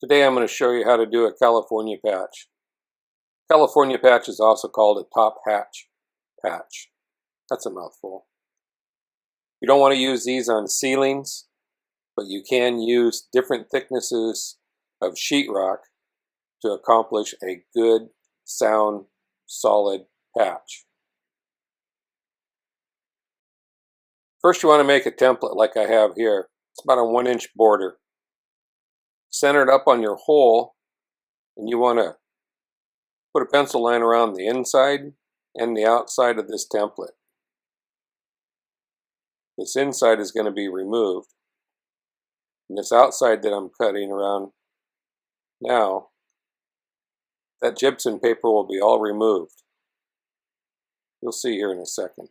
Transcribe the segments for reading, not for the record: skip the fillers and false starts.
Today I'm going to show you how to do a California patch. California patch is also called a top hatch patch. That's a mouthful. You don't want to use these on ceilings, but you can use different thicknesses of sheetrock to accomplish a good, sound, solid patch. First you want to make a template like I have here. It's about a 1-inch border. Center it up on your hole, and you want to put a pencil line around the inside and the outside of this template. This inside is going to be removed, and this outside that I'm cutting around now, that gypsum paper will be all removed. You'll see here in a second.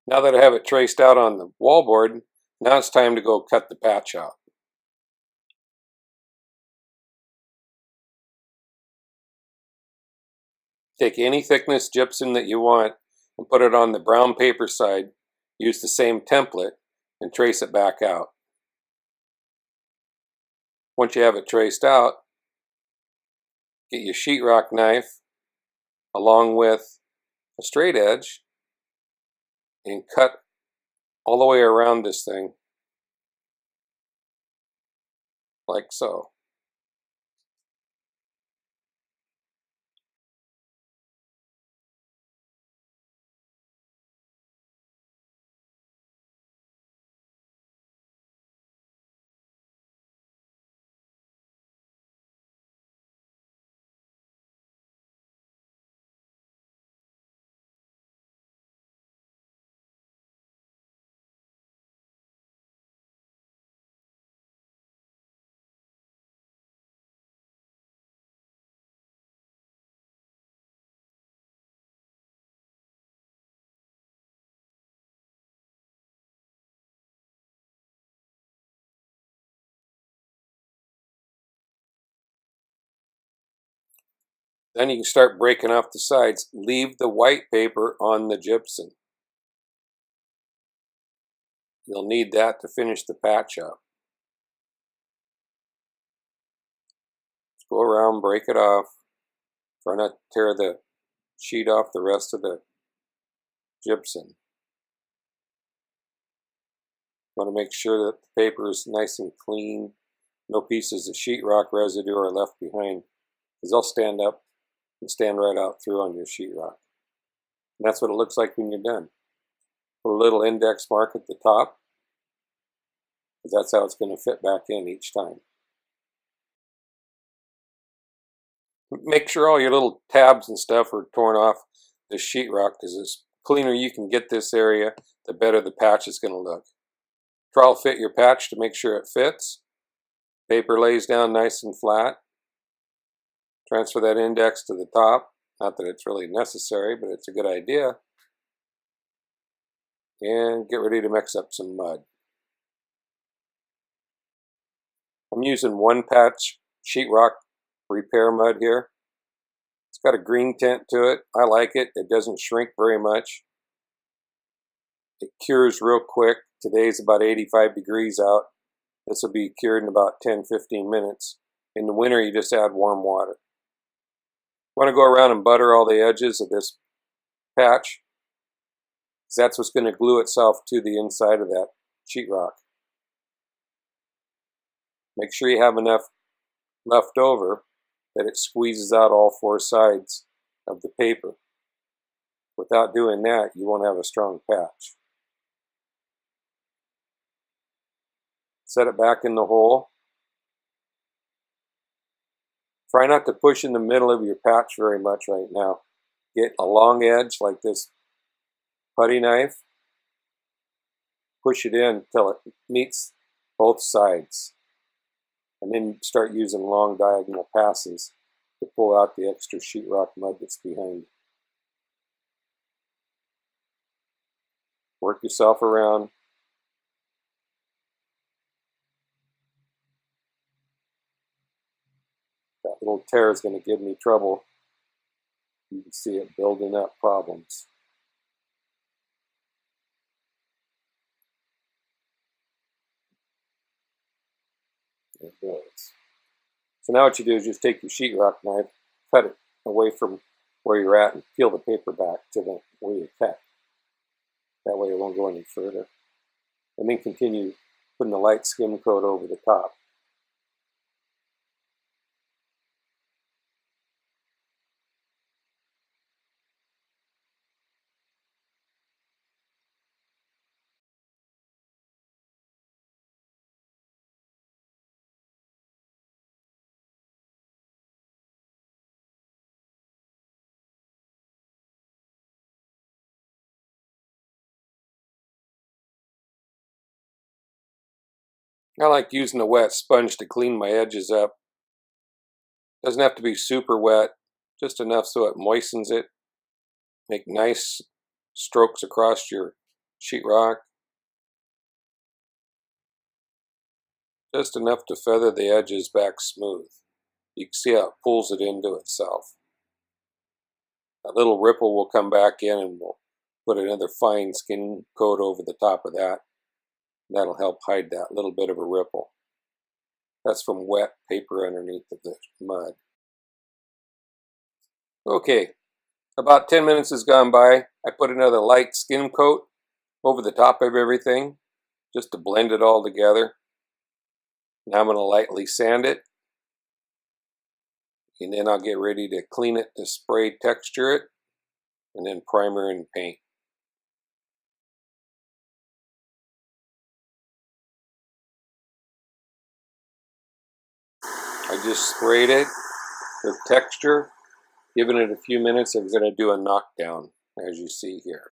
Now that I have it traced out on the wallboard, now it's time to go cut the patch out. Take any thickness gypsum that you want and put it on the brown paper side. Use the same template and trace it back out. Once you have it traced out, get your sheetrock knife along with a straight edge and cut all the way around this thing like so. Then you can start breaking off the sides. Leave the white paper on the gypsum. You'll need that to finish the patch up. Just go around, break it off. Try not to tear the sheet off the rest of the gypsum. You want to make sure that the paper is nice and clean. No pieces of sheetrock residue are left behind, because they'll stand up and stand right out through on your sheetrock. And that's what it looks like when you're done. Put a little index mark at the top, because that's how it's going to fit back in each time. Make sure all your little tabs and stuff are torn off the sheetrock, because the cleaner you can get this area, the better the patch is going to look. Trowel fit your patch to make sure it fits. Paper lays down nice and flat. Transfer that index to the top. Not that it's really necessary, but it's a good idea. And get ready to mix up some mud. I'm using 1 patch sheetrock repair mud here. It's got a green tint to it. I like it. It doesn't shrink very much. It cures real quick. Today's about 85 degrees out. This will be cured in about 10-15 minutes. In the winter, you just add warm water. You want to go around and butter all the edges of this patch, because that's what's going to glue itself to the inside of that sheetrock. Make sure you have enough left over that it squeezes out all 4 sides of the paper. Without doing that, you won't have a strong patch. Set it back in the hole. Try not to push in the middle of your patch very much right now. Get a long edge like this putty knife. Push it in until it meets both sides. And then start using long diagonal passes to pull out the extra sheetrock mud that's behind. Work yourself around. That little tear is going to give me trouble. You can see it building up problems. There it goes. So now what you do is just take your sheetrock knife, cut it away from where you're at, and peel the paper back to the where you cut. That way it won't go any further. And then continue putting a light skim coat over the top. I like using a wet sponge to clean my edges up. Doesn't have to be super wet, just enough so it moistens it. Make nice strokes across your sheetrock. Just enough to feather the edges back smooth. You can see how it pulls it into itself. A little ripple will come back in and we'll put another fine skin coat over the top of that. That'll help hide that little bit of a ripple. That's from wet paper underneath of the mud. Okay, about 10 minutes has gone by. I put another light skin coat over the top of everything just to blend it all together. Now I'm going to lightly sand it. And then I'll get ready to clean it, to spray texture it, and then primer and paint. I just sprayed it with texture, giving it a few minutes. I'm going to do a knockdown, as you see here.